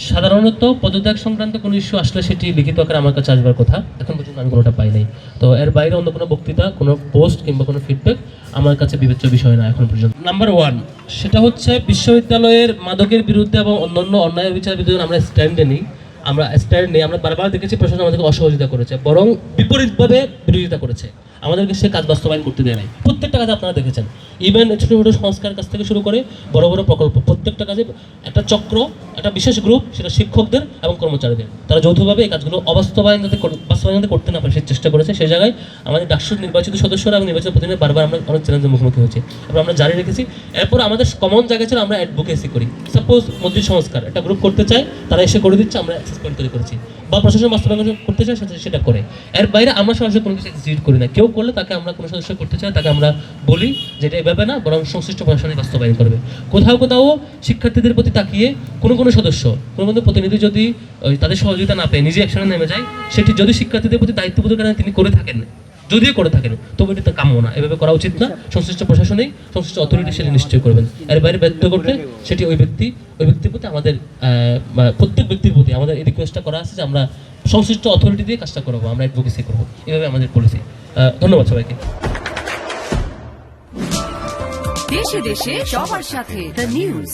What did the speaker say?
সাধারণত পদত্যাগ সংক্রান্ত কোনো ইস্যু আসলে সেটি লিখিত আকারে আমার কাছে আসবার কথা, এখন পর্যন্ত আমি কোনোটা পাই নাই। তো এর বাইরে অন্য কোনো বক্তৃতা, কোনো পোস্ট কিংবা কোনো ফিডব্যাক আমার কাছে বিবেচ্য বিষয় না এখন পর্যন্ত। নাম্বার 1, সেটা হচ্ছে বিশ্ববিদ্যালয়ের মাদকের বিরুদ্ধে এবং অন্যান্য অন্যায় বিচার বিরুদ্ধে আমরা স্ট্যান্ড নেই। আমরা বারবার দেখেছি প্রশাসন আমাদেরকে অসহযোগিতা করেছে, বরং বিপরীতভাবে বিরোধিতা করেছে, আমাদেরকে সে কাজ বাস্তবায়ন করতে দেয় নাই। প্রত্যেকটা কাজে আপনারা দেখেছেন, ইভেন ছোটো ছোটো সংস্কার কাজ থেকে শুরু করে বড় বড় প্রকল্প, প্রত্যেকটা কাজে একটা চক্র, একটা বিশেষ গ্রুপ, সেটা শিক্ষকদের এবং কর্মচারীদের, তারা যৌথভাবে এই কাজগুলো বাস্তবায়ন যাতে করতে না পারে সেই চেষ্টা করেছে। সেই জায়গায় আমাদের ডাকসুর নির্বাচিত সদস্যরা এবং নির্বাচিত প্রতিনিধি বারবার আমরা অনেক চ্যালেঞ্জের মুখোমুখি হয়েছি এবং আমরা জারি রেখেছি। এরপর আমাদের কমন জায়গা ছিল আমরা অ্যাডভোকেসি করি। সাপোজ মসজিদ সংস্কার একটা গ্রুপ করতে চায়, তারা এসে করে দিচ্ছে, আমরা অ্যাক্সেস পয়েন্ট তৈরি করেছি, বা প্রশাসন বাস্তবায়ন করতে চায় সেটা করে। এর বাইরে আমরা সরাসরি কোনো কিছু এক্সিকিউট করি না। কেউ করলে তাকে আমরা কোনো সদস্য করতে চাই, তাকে আমরা বলি যে এটা এভাবে না, বরং সংশ্লিষ্ট প্রশাসনই বাস্তবায়ন করবে। কোথাও কোথাও শিক্ষার্থীদের প্রতি তাকিয়ে কোনো সদস্য, কোনো প্রতিনিধি যদি তাদের সহযোগিতা না পেয়ে নিজে অ্যাকশনে নেমে যায়, সেটি যদি শিক্ষার্থীদের প্রতি দায়িত্ববোধের কারণে তিনি করে থাকেন, যদিও করে থাকেন, তবে এটি তার কাম্য না। এভাবে করা উচিত না। সংশ্লিষ্ট প্রশাসনেই, সংশ্লিষ্ট অথরিটি সেটি নিশ্চয় করবেন। এর বাইরে ব্যর্থ করলে সেটি ওই ব্যক্তির প্রতি আমাদের প্রত্যেক ব্যক্তির প্রতি আমাদের এই রিকোয়েস্টটা করা আছে যে আমরা সংশ্লিষ্ট অথরিটি দিয়ে কাজটা করবো, আমরা অ্যাডভোকেসি করবো, এভাবে আমাদের পলিসি। ধন্যবাদ সবাইকে। দেশে দেশে সবার সাথে দ্য নিউজ।